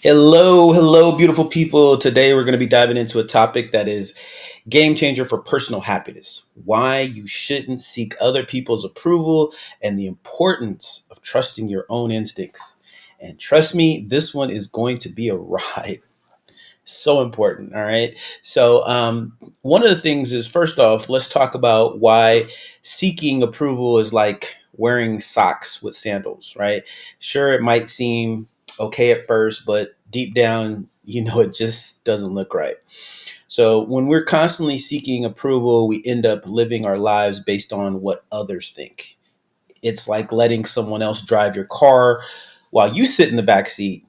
Hello, hello, beautiful people. Today we're going to be diving into a topic that is game changer for personal happiness. Why you shouldn't seek other people's approval and the importance of trusting your own instincts. And trust me, this one is going to be a ride. So important. All right. One of the things is first off, let's talk about why seeking approval is like wearing socks with sandals, right? Sure, it might seem okay at first, but deep down, it just doesn't look right. So, when we're constantly seeking approval, we end up living our lives based on what others think. It's like letting someone else drive your car while you sit in the back seat,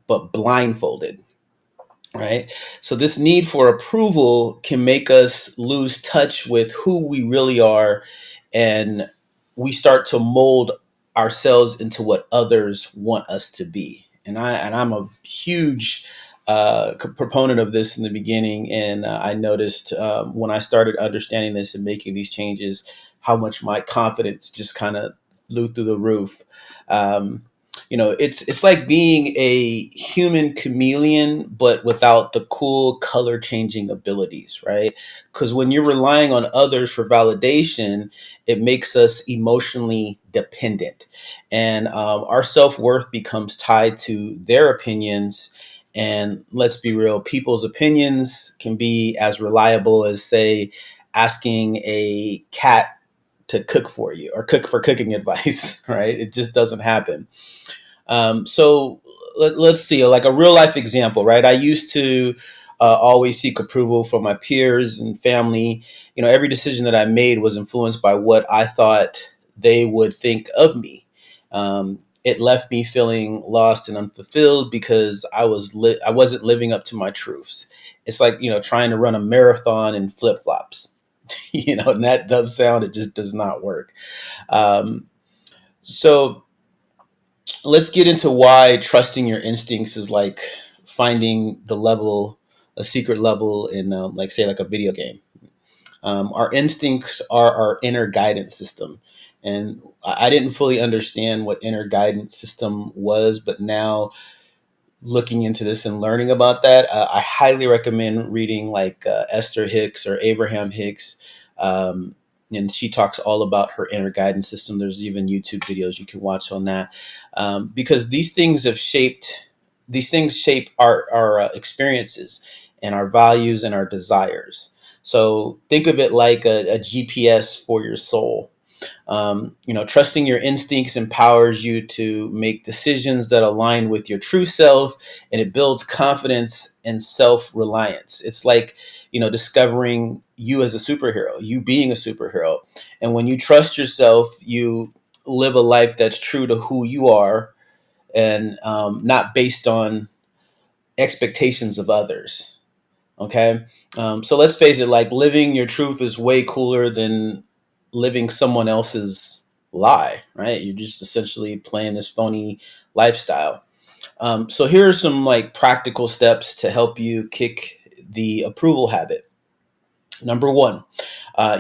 but blindfolded, right? So this need for approval can make us lose touch with who we really are, and we start to mold ourselves into what others want us to be. And I'm a huge proponent of this in the beginning, and I noticed when I started understanding this and making these changes, how much my confidence just kind of flew through the roof. Um, it's like being a human chameleon but without the cool color changing abilities, right? Because when you're relying on others for validation, it makes us emotionally dependent, and our self-worth becomes tied to their opinions. And let's be real, people's opinions can be as reliable as, say, asking a cat to cook for you or cook for cooking advice. Right? It just doesn't happen. Let's see, like a real life example, right? I used to always seek approval from my peers and family. Every decision that I made was influenced by what I thought they would think of me. It left me feeling lost and unfulfilled because I wasn't living up to my truths. It's like trying to run a marathon in flip flops. And that does sound, it just does not work. Um, so let's get into why trusting your instincts is like finding a secret level in, like, say, like a video game. Our instincts are our inner guidance system. And I didn't fully understand what inner guidance system was, but now looking into this and learning about that, I highly recommend reading like Esther Hicks or Abraham Hicks. Um, and she talks all about her inner guidance system. There's even YouTube videos you can watch on that, because these things shape our experiences and our values and our desires. So think of it like a GPS for your soul. Trusting your instincts empowers you to make decisions that align with your true self, and it builds confidence and self reliance. It's like, discovering you as a superhero, you being a superhero. And when you trust yourself, you live a life that's true to who you are, and not based on expectations of others. Okay. So let's face it, like living your truth is way cooler than living someone else's lie, right? You're just essentially playing this phony lifestyle. So here are some like practical steps to help you kick the approval habit. Number one,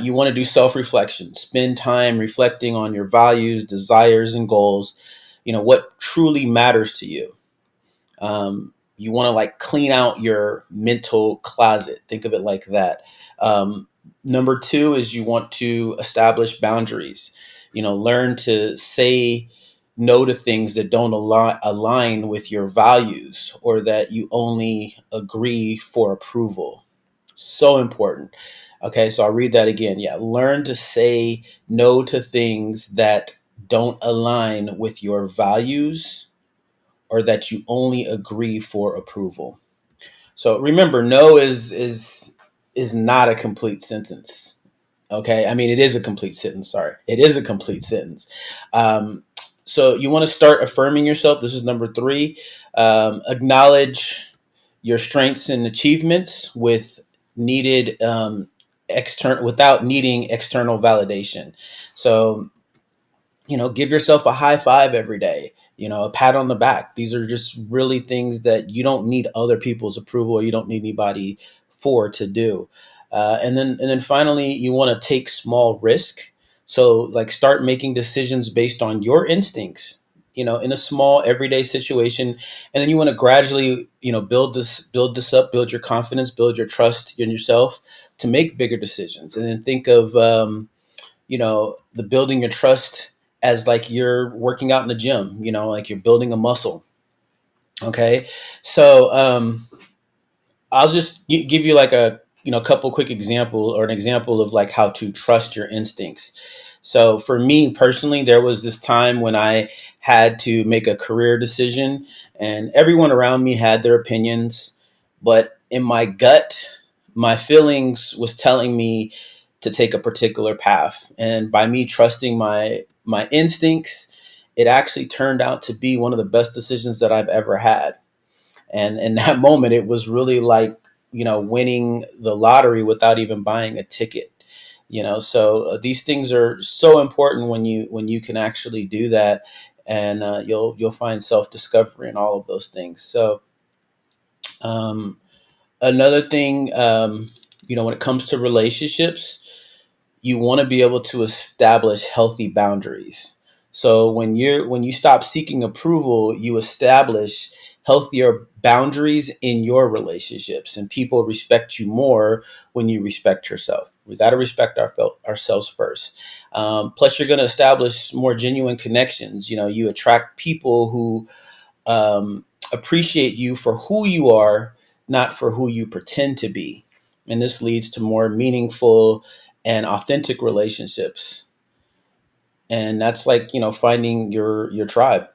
you want to do self reflection. Spend time reflecting on your values, desires, and goals. What truly matters to you. You want to like clean out your mental closet. Think of it like that. Number two is you want to establish boundaries. Learn to say no to things that don't align with your values, or that you only agree for approval. So important. Okay, so I'll read that again. Yeah, learn to say no to things that don't align with your values, or that you only agree for approval. So remember, no is not a complete sentence. Okay, I mean, it is a complete sentence. Sorry, it is a complete sentence. Um, so you want to start affirming yourself. This is number three. Acknowledge your strengths and achievements needed without needing external validation. So give yourself a high five every day, a pat on the back. These are just really things that you don't need other people's approval, or you don't need anybody for to do. And then finally, you want to take small risk. So like start making decisions based on your instincts, in a small everyday situation, and then you want to gradually, build this up, build your confidence, build your trust in yourself to make bigger decisions. And then think of, the building your trust as like you're working out in the gym, like you're building a muscle. Okay. So, I'll just give you like a couple quick example, or an example of like how to trust your instincts. So for me personally, there was this time when I had to make a career decision, and everyone around me had their opinions, but in my gut, my feelings was telling me to take a particular path, and by me trusting my instincts, it actually turned out to be one of the best decisions that I've ever had. And in that moment, it was really like, winning the lottery without even buying a ticket. So these things are so important when you can actually do that, and you'll find self discovery in all of those things. So um, another thing, when it comes to relationships, you want to be able to establish healthy boundaries. So when you stop seeking approval, you establish healthier boundaries in your relationships, and people respect you more when you respect yourself. We got to respect ourselves first. Plus, you're going to establish more genuine connections. You attract people who appreciate you for who you are, not for who you pretend to be. And this leads to more meaningful and authentic relationships. And that's like, finding your tribe.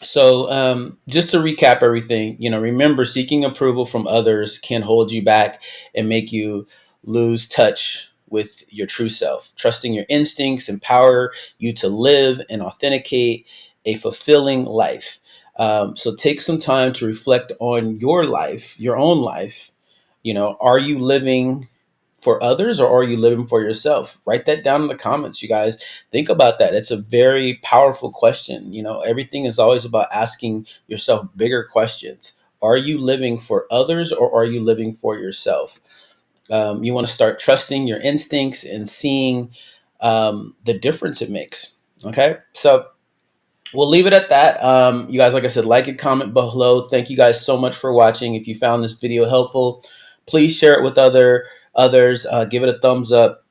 So, just to recap everything, remember, seeking approval from others can hold you back and make you lose touch with your true self. Trusting your instincts empower you to live and authenticate a fulfilling life. So, take some time to reflect on your life, your own life. Are you living for others, or are you living for yourself? Write that down in the comments, you guys. Think about that. It's a very powerful question. Everything is always about asking yourself bigger questions. Are you living for others, or are you living for yourself? You want to start trusting your instincts and seeing the difference it makes. Okay. So we'll leave it at that. You guys, like I said, like and comment below. Thank you guys so much for watching. If you found this video helpful, please share it with others. Give it a thumbs up.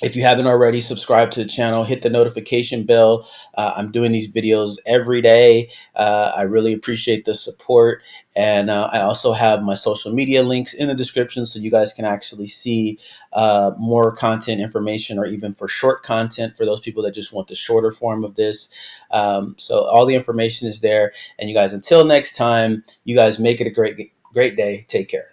If you haven't already, subscribe to the channel, hit the notification bell. I'm doing these videos every day. I really appreciate the support. And I also have my social media links in the description, so you guys can actually see more content information, or even for short content for those people that just want the shorter form of this. So all the information is there. And you guys, until next time, you guys make it a great day. Take care.